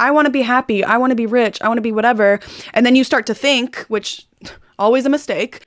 I want to be happy. I want to be rich. I want to be whatever. And then you start to think, which always a mistake.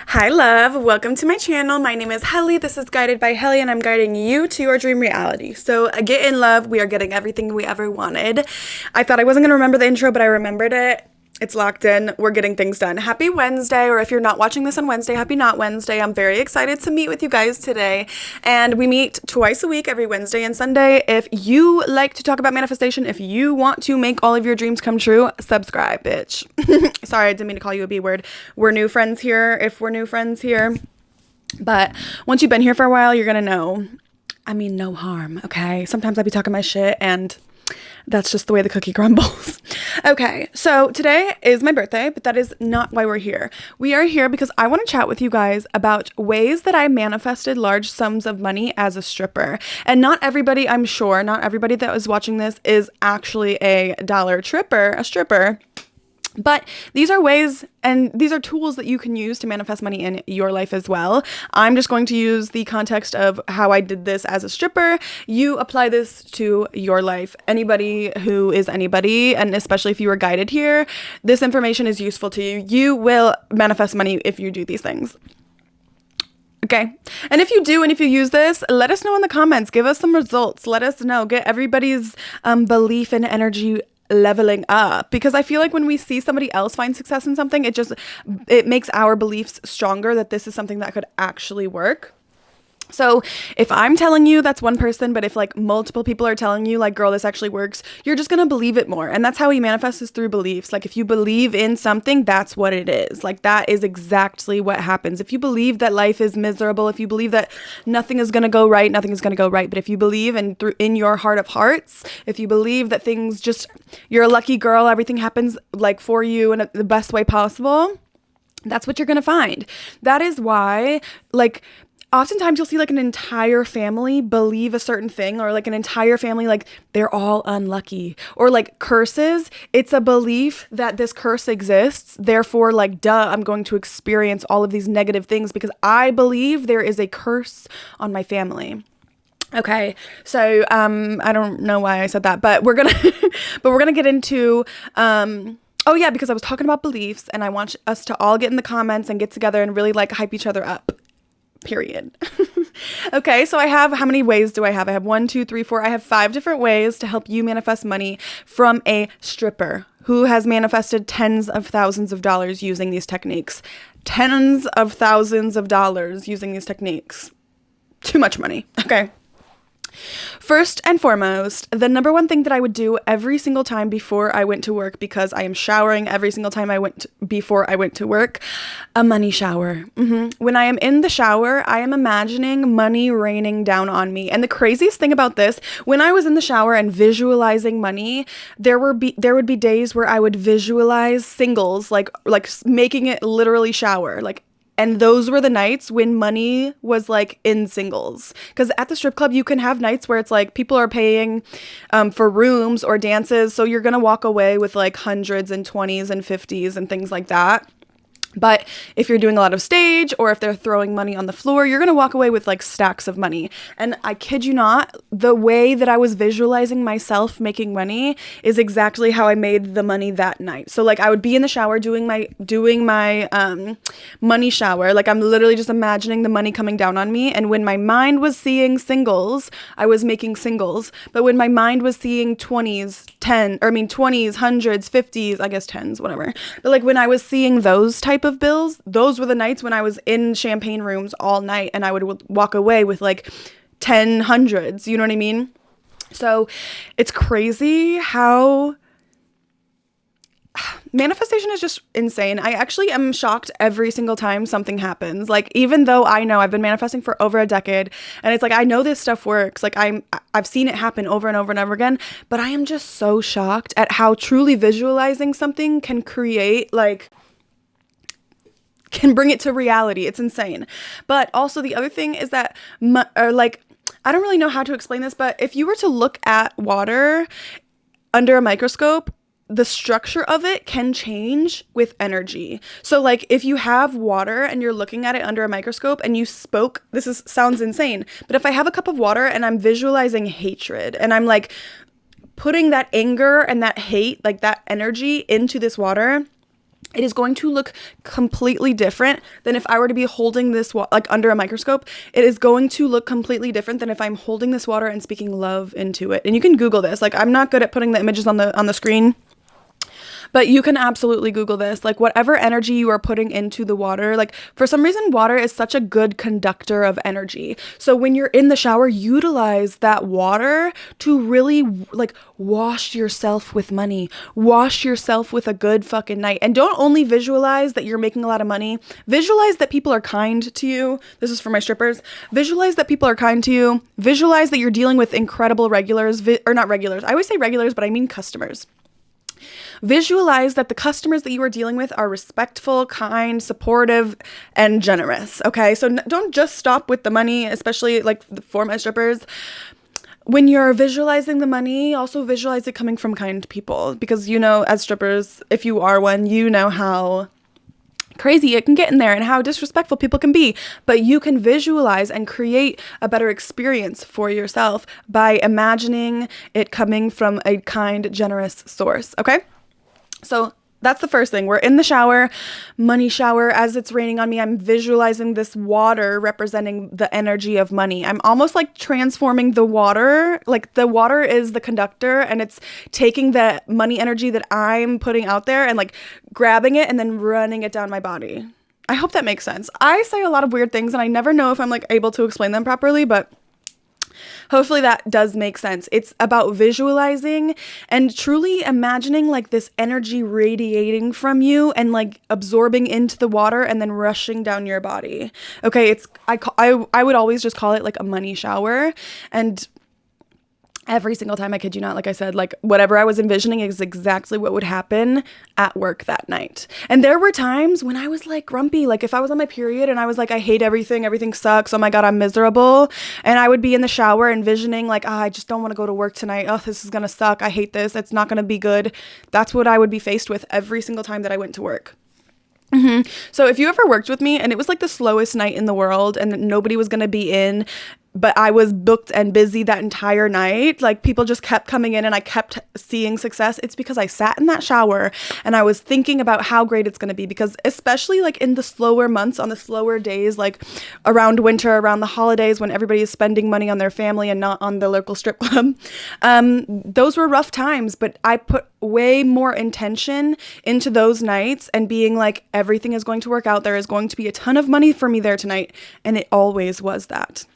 Hi love, welcome to my channel. My name is Helly. This is Guided by Helly and I'm guiding you to your dream reality. So get in love, we are getting everything we ever wanted. I thought I wasn't gonna remember the intro, but I remembered it. It's locked in. We're getting things done. Happy Wednesday, or if you're not watching this on Wednesday, happy not Wednesday. I'm very excited to meet with you guys today. And we meet twice a week, every Wednesday and Sunday. If you like to talk about manifestation, if you want to make all of your dreams come true, subscribe, bitch. Sorry, I didn't mean to call you a B word. We're new friends here, if we're new friends here. But once you've been here for a while, you're gonna know. I mean, no harm, okay? Sometimes I be talking my shit and that's just the way the cookie crumbles. Okay, so today is my birthday, but that is not why we're here. We are here because I want to chat with you guys about ways that I manifested large sums of money as a stripper. And not everybody, I'm sure, not everybody that was watching this is actually a dollar tripper, a stripper. But these are ways and these are tools that you can use to manifest money in your life as well. I'm just going to use the context of how I did this as a stripper. You apply this to your life. Anybody who is anybody, and especially if you were guided here, this information is useful to you. You will manifest money if you do these things. Okay. And if you do, and if you use this, let us know in the comments. Give us some results. Let us know. Get everybody's belief and energy leveling up, because I feel like when we see somebody else find success in something, it makes our beliefs stronger that this is something that could actually work. So if I'm telling you that's one person, but if like multiple people are telling you like, girl, this actually works, you're just going to believe it more. And that's how we manifest, is through beliefs. Like if you believe in something, that's what it is. Like that is exactly what happens. If you believe that life is miserable, if you believe that nothing is going to go right, nothing is going to go right. But if you believe in your heart of hearts, if you believe that things just, you're a lucky girl, everything happens like for you in the best way possible, that's what you're going to find. That is why, like, oftentimes you'll see like an entire family believe a certain thing, or like an entire family, like they're all unlucky, or like curses. It's a belief that this curse exists. Therefore, like, duh, I'm going to experience all of these negative things because I believe there is a curse on my family. Okay, so I don't know why I said that, but we're gonna get into oh yeah, because I was talking about beliefs, and I want us to all get in the comments and get together and really like hype each other up. Period. Okay, so I have, how many ways do I have? I have 1, 2, 3, 4. I have 5 different ways to help you manifest money from a stripper who has manifested tens of thousands of dollars using these techniques. Tens of thousands of dollars using these techniques. Too much money. Okay. First and foremost, the number one thing that I would do every single time before I went to work, because I am showering every single time before I went to work, a money shower. When I am in the shower, I am imagining money raining down on me. And the craziest thing about this, when I was in the shower and visualizing money, there would be days where I would visualize singles, like making it literally shower, like. And those were the nights when money was like in singles. Because at the strip club, you can have nights where it's like people are paying for rooms or dances. So you're going to walk away with like hundreds and 20s and 50s and things like that. But if you're doing a lot of stage, or if they're throwing money on the floor, you're going to walk away with like stacks of money. And I kid you not, the way that I was visualizing myself making money is exactly how I made the money that night. So like I would be in the shower doing my money shower. Like I'm literally just imagining the money coming down on me. And when my mind was seeing singles, I was making singles. But when my mind was seeing 20s, 100s, 50s, I guess 10s, whatever. But like when I was seeing those type of bills, those were the nights when I was in champagne rooms all night, and I would walk away with like 10 hundreds, you know what I mean? So it's crazy how manifestation is just insane. I actually am shocked every single time something happens. Like, even though I know I've been manifesting for over a decade, and it's like, I know this stuff works. Like I've seen it happen over and over and over again, but I am just so shocked at how truly visualizing something can bring it to reality. It's insane. But also the other thing is that, I don't really know how to explain this, but if you were to look at water under a microscope, the structure of it can change with energy. So like if you have water and you're looking at it under a microscope and you spoke, sounds insane, but if I have a cup of water and I'm visualizing hatred and I'm like putting that anger and that hate, like that energy into this water, it is going to look completely different than if I were to be holding this like under a microscope. It is going to look completely different than if I'm holding this water and speaking love into it. And you can Google this. Like I'm not good at putting the images on the screen, but you can absolutely Google this. Like whatever energy you are putting into the water, like for some reason, water is such a good conductor of energy. So when you're in the shower, utilize that water to really like wash yourself with money, wash yourself with a good fucking night. And don't only visualize that you're making a lot of money, visualize that people are kind to you. This is for my strippers. Visualize that people are kind to you. Visualize that you're dealing with incredible regulars, or not regulars. I always say regulars, but I mean customers. Visualize that the customers that you are dealing with are respectful, kind, supportive, and generous. Okay, so don't just stop with the money, especially like for my strippers. When you're visualizing the money, also visualize it coming from kind people, because you know, as strippers, if you are one, you know how crazy it can get in there and how disrespectful people can be. But you can visualize and create a better experience for yourself by imagining it coming from a kind, generous source. Okay? So that's the first thing. We're in the shower, money shower. As it's raining on me, I'm visualizing this water representing the energy of money. I'm almost like transforming the water. Like the water is the conductor and it's taking the money energy that I'm putting out there and like grabbing it and then running it down my body. I hope that makes sense. I say a lot of weird things and I never know if I'm like able to explain them properly, but hopefully that does make sense. It's about visualizing and truly imagining like this energy radiating from you and like absorbing into the water and then rushing down your body. Okay, I would always just call it like a money shower. And every single time, I kid you not, like I said, like whatever I was envisioning is exactly what would happen at work that night. And there were times when I was like grumpy, like if I was on my period and I was like, I hate everything sucks, oh my God, I'm miserable. And I would be in the shower envisioning like, I just don't want to go to work tonight. Oh, this is going to suck. I hate this. It's not going to be good. That's what I would be faced with every single time that I went to work. So if you ever worked with me and it was like the slowest night in the world and nobody was going to be in, but I was booked and busy that entire night, like people just kept coming in and I kept seeing success, it's because I sat in that shower and I was thinking about how great it's going to be. Because especially like in the slower months, on the slower days, like around winter, around the holidays, when everybody is spending money on their family and not on the local strip club, those were rough times. But I put way more intention into those nights and being like, everything is going to work out. There is going to be a ton of money for me there tonight. And it always was that.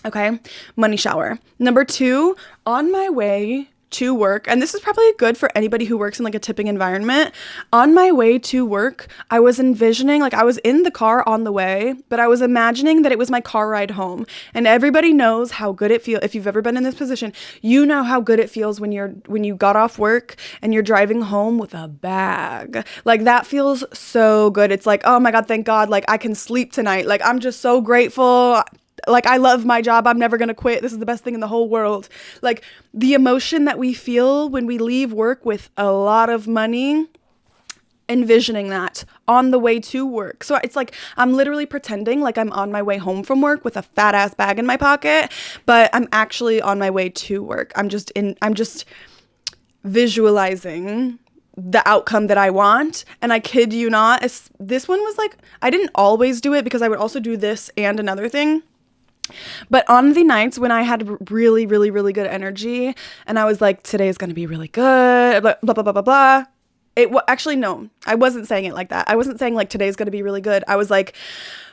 Okay, money shower. Number 2, on my way to work, and this is probably good for anybody who works in like a tipping environment. On my way to work, I was envisioning, like I was in the car on the way, but I was imagining that it was my car ride home. And everybody knows how good it feels. If you've ever been in this position, you know how good it feels when you got off work and you're driving home with a bag. Like that feels so good. It's like, oh my God, thank God, like I can sleep tonight. Like I'm just so grateful. Like, I love my job. I'm never going to quit. This is the best thing in the whole world. Like, the emotion that we feel when we leave work with a lot of money, envisioning that on the way to work. So it's like, I'm literally pretending like I'm on my way home from work with a fat ass bag in my pocket, but I'm actually on my way to work. I'm just visualizing the outcome that I want. And I kid you not, this one was like, I didn't always do it because I would also do this and another thing. But on the nights when I had really, really, really good energy and I was like, today is going to be really good, blah, blah, blah, blah, blah, blah. Actually, no, I wasn't saying it like that. I wasn't saying like today's going to be really good. I was like,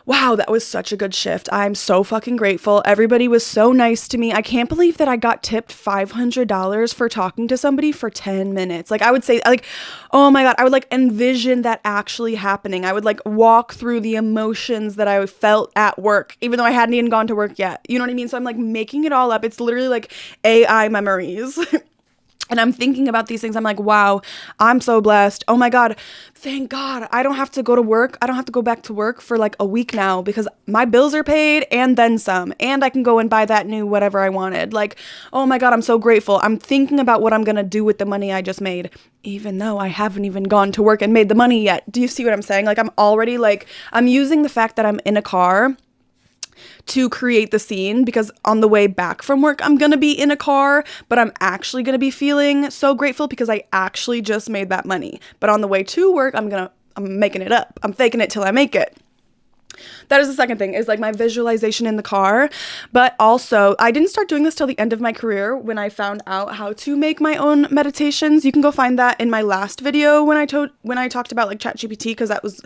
wow, that was such a good shift. I'm so fucking grateful. Everybody was so nice to me. I can't believe that I got tipped $500 for talking to somebody for 10 minutes. Like I would say like, oh my God, I would like envision that actually happening. I would like walk through the emotions that I felt at work, even though I hadn't even gone to work yet. You know what I mean? So I'm like making it all up. It's literally like AI memories. And I'm thinking about these things. I'm like, wow, I'm so blessed. Oh my God, thank God. I don't have to go to work. I don't have to go back to work for like a week now because my bills are paid and then some. And I can go and buy that new whatever I wanted. Like, oh my God, I'm so grateful. I'm thinking about what I'm going to do with the money I just made, even though I haven't even gone to work and made the money yet. Do you see what I'm saying? Like, I'm already like, I'm using the fact that I'm in a car to create the scene, because on the way back from work I'm gonna be in a car, but I'm actually gonna be feeling so grateful because I actually just made that money. But on the way to work I'm making it up. I'm faking it till I make it. That is the second thing, is like my visualization in the car. But also, I didn't start doing this till the end of my career when I found out how to make my own meditations. You can go find that in my last video when I talked about like ChatGPT, because that was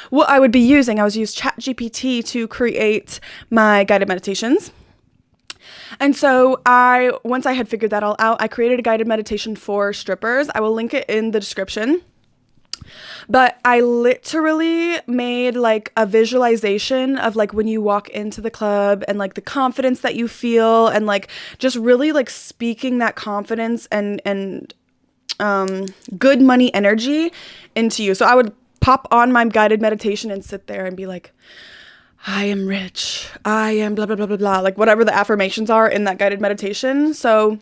what I would be using. I was using ChatGPT to create my guided meditations. And so once I had figured that all out, I created a guided meditation for strippers. I will link it in the description. But I literally made like a visualization of like when you walk into the club and like the confidence that you feel, and like just really like speaking that confidence and good money energy into you. So I would pop on my guided meditation and sit there and be like, I am rich. I am blah, blah, blah, blah, blah. Like whatever the affirmations are in that guided meditation. So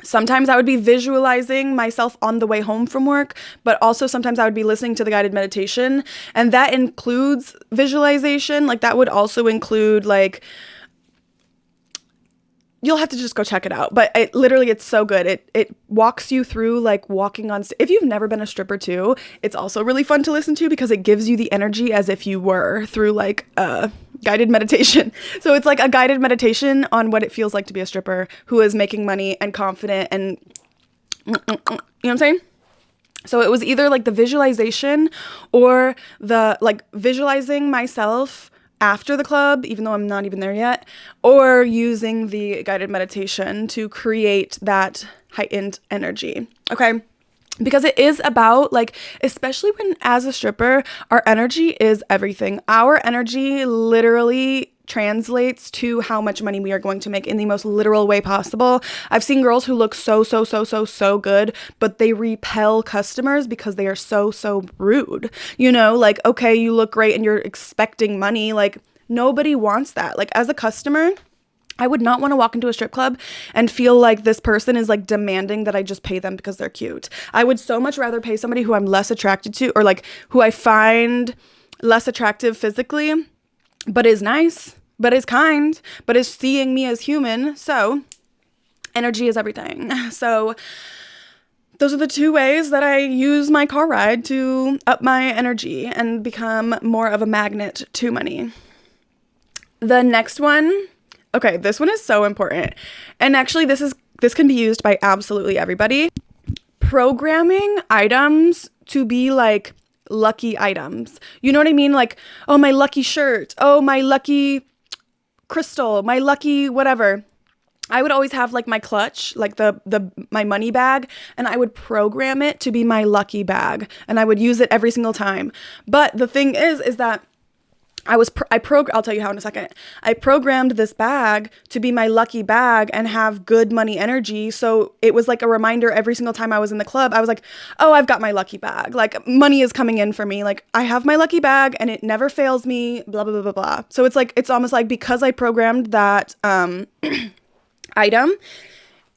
sometimes I would be visualizing myself on the way home from work, but also sometimes I would be listening to the guided meditation, and that includes visualization. Like that would also include like, you'll have to just go check it out, but it's so good. It walks you through like walking on if you've never been a stripper too, it's also really fun to listen to because it gives you the energy as if you were through like a guided meditation. So it's like a guided meditation on what it feels like to be a stripper who is making money and confident and you know what I'm saying? So it was either like the visualization or the like visualizing myself after the club, even though I'm not even there yet, or using the guided meditation to create that heightened energy. Okay. Because it is about like, especially when as a stripper, our energy is everything. Our energy literally translates to how much money we are going to make in the most literal way possible. I've seen girls who look so good, but they repel customers because they are so rude. You know, like, okay, you look great and you're expecting money. Like nobody wants that. Like as a customer, I would not want to walk into a strip club and feel like this person is like demanding that I just pay them because they're cute. I would so much rather pay somebody who I'm less attracted to, or like who I find less attractive physically, but is nice, but is kind, but is seeing me as human. So energy is everything. So those are the two ways that I use my car ride to up my energy and become more of a magnet to money. The next one, okay, this one is so important. And actually this can be used by absolutely everybody. Programming items to be like lucky items. You know what I mean? Like, oh, my lucky shirt. Oh, my lucky crystal, my lucky whatever. I would always have like my clutch, like my money bag, and I would program it to be my lucky bag, and I would use it every single time. But the thing is that I'll tell you how in a second. I programmed this bag to be my lucky bag and have good money energy. So it was like a reminder every single time I was in the club. I was like, oh, I've got my lucky bag. Like money is coming in for me. Like I have my lucky bag and it never fails me, blah, blah, blah, blah, blah. So it's like, it's almost like because I programmed that item,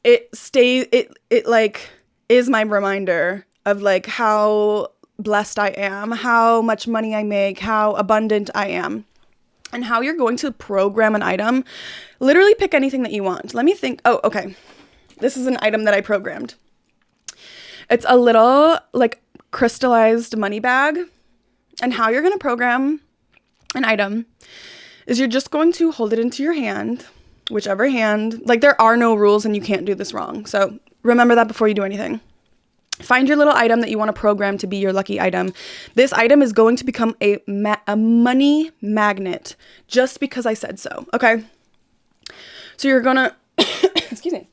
it like is my reminder of like how blessed I am, how much money I make, how abundant I am. And how you're going to program an item. Literally pick anything that you want. Let me think. Oh, okay. This is an item that I programmed. It's a little like crystallized money bag. And how you're going to program an item is you're just going to hold it into your hand, whichever hand. Like there are no rules and you can't do this wrong. So remember that before you do anything. Find your little item that you want to program to be your lucky item. This item is going to become a money magnet just because I said so. Okay. So you're going to, excuse me.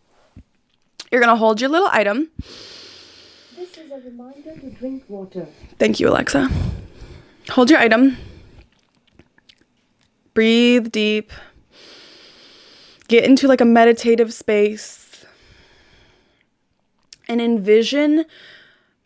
You're going to hold your little item. This is a reminder to drink water. Thank you, Alexa. Hold your item. Breathe deep. Get into like a meditative space. and envision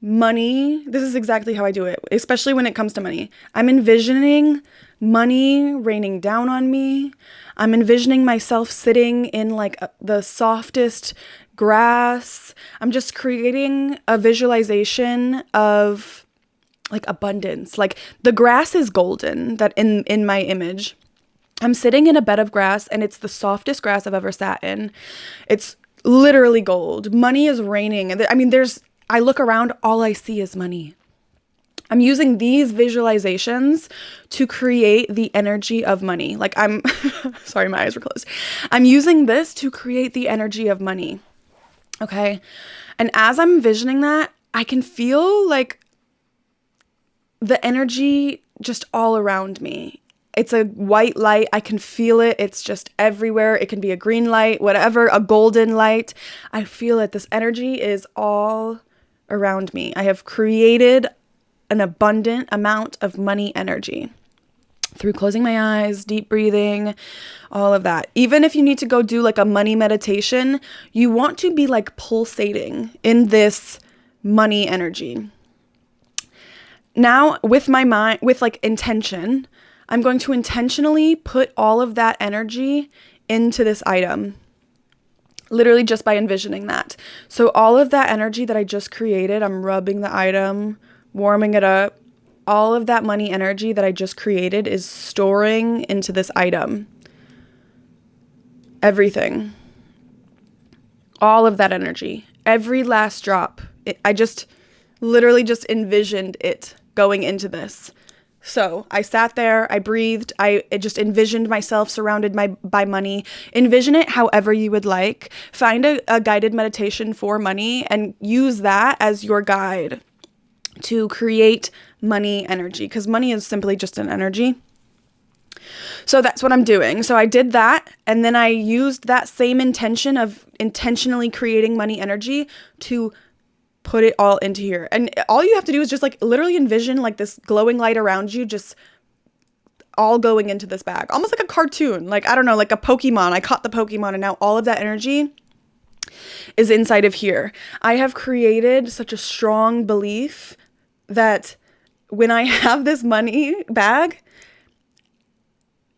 money. This is exactly how I do it, especially when it comes to money. I'm envisioning money raining down on me. I'm envisioning myself sitting in like the softest grass. I'm just creating a visualization of like abundance. Like the grass is golden, that in my image. I'm sitting in a bed of grass and it's the softest grass I've ever sat in. It's literally gold. Money is raining. I mean, I look around, all I see is money. I'm using these visualizations to create the energy of money. Like sorry, my eyes were closed. I'm using this to create the energy of money. Okay. And as I'm envisioning that, I can feel like the energy just all around me. It's a white light. I can feel it. It's just everywhere. It can be a green light, whatever, a golden light. I feel it. This energy is all around me. I have created an abundant amount of money energy through closing my eyes, deep breathing, all of that. Even if you need to go do like a money meditation, you want to be like pulsating in this money energy. Now, with my mind, with like intention, I'm going to intentionally put all of that energy into this item. Literally just by envisioning that. So all of that energy that I just created, I'm rubbing the item, warming it up. All of that money energy that I just created is storing into this item. Everything. All of that energy. Every last drop. I just literally just envisioned it going into this. So I sat there, I breathed, I just envisioned myself surrounded by money. Envision it however you would like. Find a guided meditation for money and use that as your guide to create money energy, because money is simply just an energy. So that's what I'm doing. So I did that, and then I used that same intention of intentionally creating money energy to put it all into here. And all you have to do is just like literally envision like this glowing light around you, just all going into this bag, almost like a cartoon. Like, I don't know, like a Pokemon. I caught the Pokemon, and now all of that energy is inside of here. I have created such a strong belief that when I have this money bag,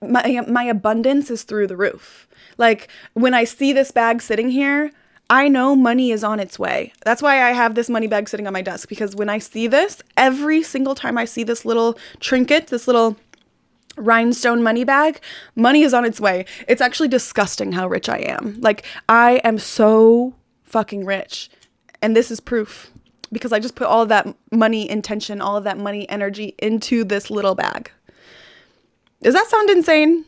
my abundance is through the roof. Like when I see this bag sitting here, I know money is on its way. That's why I have this money bag sitting on my desk, because when I see this, every single time I see this little trinket, this little rhinestone money bag, money is on its way. It's actually disgusting how rich I am. Like, I am so fucking rich. And this is proof, because I just put all of that money intention, all of that money energy into this little bag. Does that sound insane?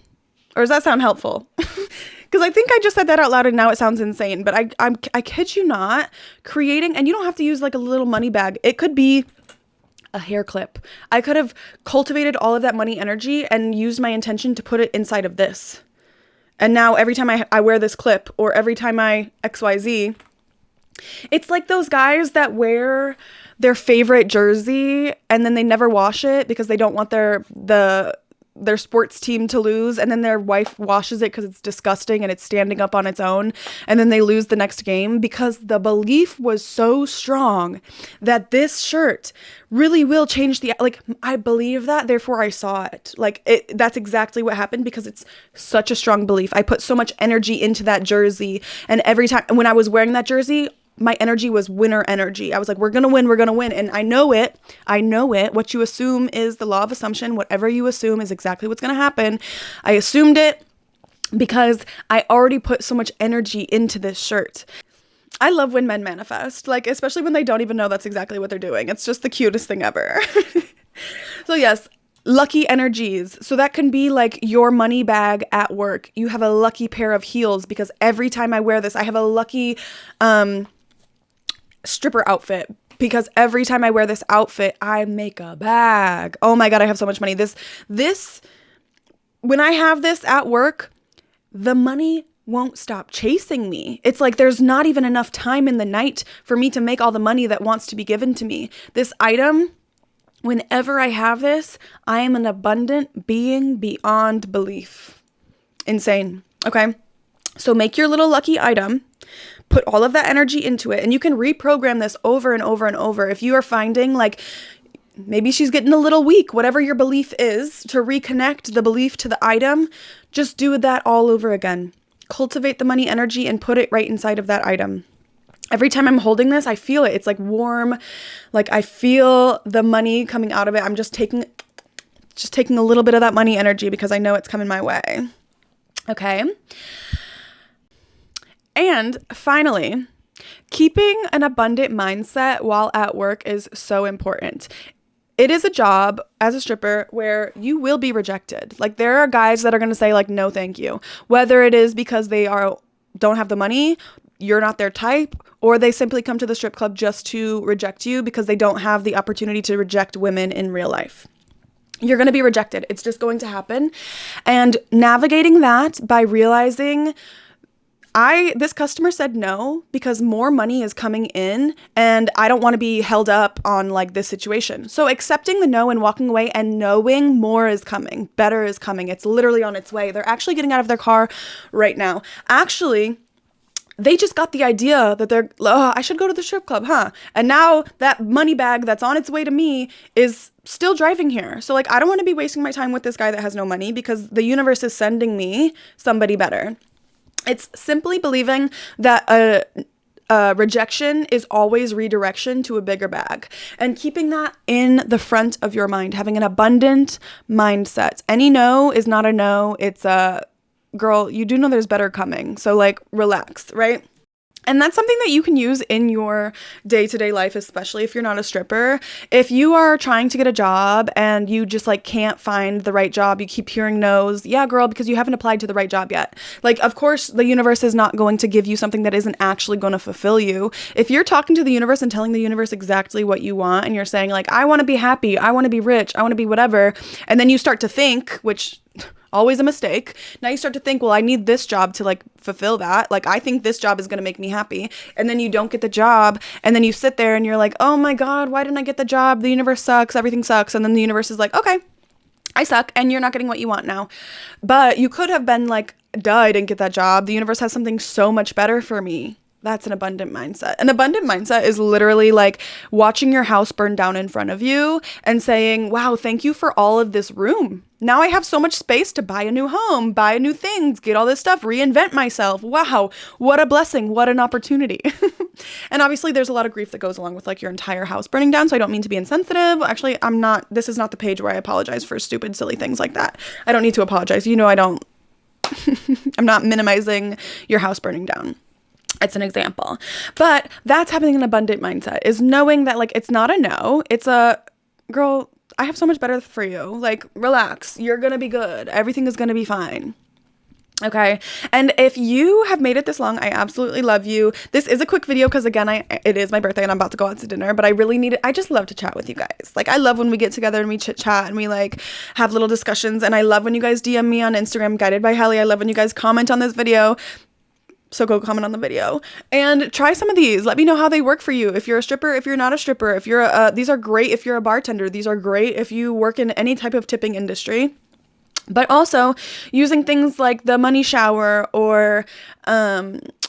Or does that sound helpful? Because I think I just said that out loud and now it sounds insane. But I kid you not, creating, and you don't have to use like a little money bag. It could be a hair clip. I could have cultivated all of that money energy and used my intention to put it inside of this. And now every time I wear this clip, or every time I XYZ, it's like those guys that wear their favorite jersey and then they never wash it because they don't want their sports team to lose, and then their wife washes it because it's disgusting and it's standing up on its own, and then they lose the next game because the belief was so strong that this shirt really will change like, I believe that, therefore I saw it. Like, that's exactly what happened, because it's such a strong belief. I put so much energy into that jersey, and every time when I was wearing that jersey, my energy was winner energy. I was like, we're going to win. We're going to win. And I know it. What you assume is the law of assumption. Whatever you assume is exactly what's going to happen. I assumed it because I already put so much energy into this shirt. I love when men manifest, like, especially when they don't even know that's exactly what they're doing. It's just the cutest thing ever. So yes, lucky energies. So that can be like your money bag at work. You have a lucky pair of heels because every time I wear this, I have a lucky, stripper outfit, because every time I wear this outfit, I make a bag. Oh my God, I have so much money. This, when I have this at work, the money won't stop chasing me. It's like there's not even enough time in the night for me to make all the money that wants to be given to me. This item, whenever I have this, I am an abundant being beyond belief. Insane. Okay. So make your little lucky item. put all of that energy into it. And you can reprogram this over and over and over. If you are finding like maybe she's getting a little weak, whatever your belief is, to reconnect the belief to the item, just do that all over again. Cultivate the money energy and put it right inside of that item. Every time I'm holding this, I feel it. It's like warm. Like I feel the money coming out of it. I'm just taking a little bit of that money energy because I know it's coming my way. Okay. And finally, keeping an abundant mindset while at work is so important. It is a job as a stripper where you will be rejected. Like there are guys that are going to say like, no, thank you. Whether it is because they don't have the money, you're not their type, or they simply come to the strip club just to reject you because they don't have the opportunity to reject women in real life. You're going to be rejected. It's just going to happen. And navigating that by realizing this customer said no because more money is coming in and I don't want to be held up on like this situation. So accepting the no and walking away and knowing more is coming, better is coming. It's literally on its way. They're actually getting out of their car right now. Actually, they just got the idea that I should go to the strip club, huh? And now that money bag that's on its way to me is still driving here. So like, I don't want to be wasting my time with this guy that has no money because the universe is sending me somebody better. It's simply believing that a rejection is always redirection to a bigger bag, and keeping that in the front of your mind, having an abundant mindset. Any no is not a no. It's a girl, you do know there's better coming. So like relax, right? And that's something that you can use in your day-to-day life, especially if you're not a stripper. If you are trying to get a job and you just like can't find the right job, you keep hearing no's. Yeah, girl, because you haven't applied to the right job yet. Like, of course, the universe is not going to give you something that isn't actually going to fulfill you. If you're talking to the universe and telling the universe exactly what you want, and you're saying like, I want to be happy, I want to be rich, I want to be whatever, and then you start to think, which always a mistake. Now you start to think, well, I need this job to like fulfill that. Like, I think this job is going to make me happy. And then you don't get the job. And then you sit there and you're like, oh my God, why didn't I get the job? The universe sucks. Everything sucks. And then the universe is like, okay, I suck. And you're not getting what you want now. But you could have been like, duh, I didn't get that job. The universe has something so much better for me. That's an abundant mindset. An abundant mindset is literally like watching your house burn down in front of you and saying, wow, thank you for all of this room. Now I have so much space to buy a new home, buy new things, get all this stuff, reinvent myself. Wow, what a blessing. What an opportunity. And obviously there's a lot of grief that goes along with like your entire house burning down. So I don't mean to be insensitive. Actually, this is not the page where I apologize for stupid, silly things like that. I don't need to apologize. You know, I'm not minimizing your house burning down. It's an example. But that's having an abundant mindset, is knowing that like it's not a no, it's a girl, I have so much better for you. Like, relax. You're going to be good. Everything is going to be fine. Okay. And if you have made it this long, I absolutely love you. This is a quick video because again, it is my birthday and I'm about to go out to dinner, but I just love to chat with you guys. Like, I love when we get together and we chit chat and we like have little discussions. And I love when you guys DM me on Instagram, Guided by Helly. I love when you guys comment on this video. So go comment on the video and try some of these. Let me know how they work for you. If you're a stripper, if you're not a stripper, these are great if you're a bartender. These are great if you work in any type of tipping industry. But also using things like the money shower or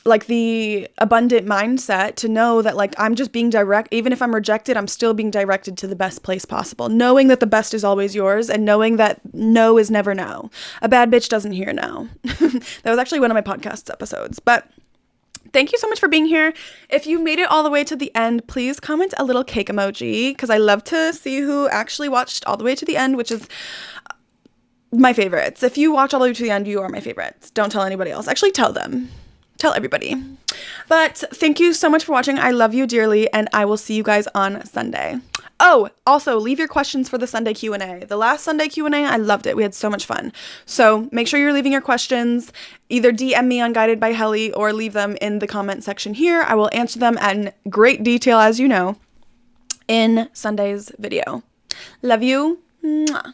like the abundant mindset to know that like I'm just being direct. Even if I'm rejected, I'm still being directed to the best place possible. Knowing that the best is always yours and knowing that no is never no. A bad bitch doesn't hear no. That was actually one of my podcast episodes. But thank you so much for being here. If you made it all the way to the end, please comment a little cake emoji because I love to see who actually watched all the way to the end, which is my favorites. If you watch all the way to the end, you are my favorites. Don't tell anybody else. Actually, tell them. Tell everybody. But thank you so much for watching. I love you dearly, and I will see you guys on Sunday. Oh, also, leave your questions for the Sunday Q&A. The last Sunday Q&A, I loved it. We had so much fun. So make sure you're leaving your questions. Either DM me on Guided by Helly or leave them in the comment section here. I will answer them in great detail, as you know, in Sunday's video. Love you. Mwah.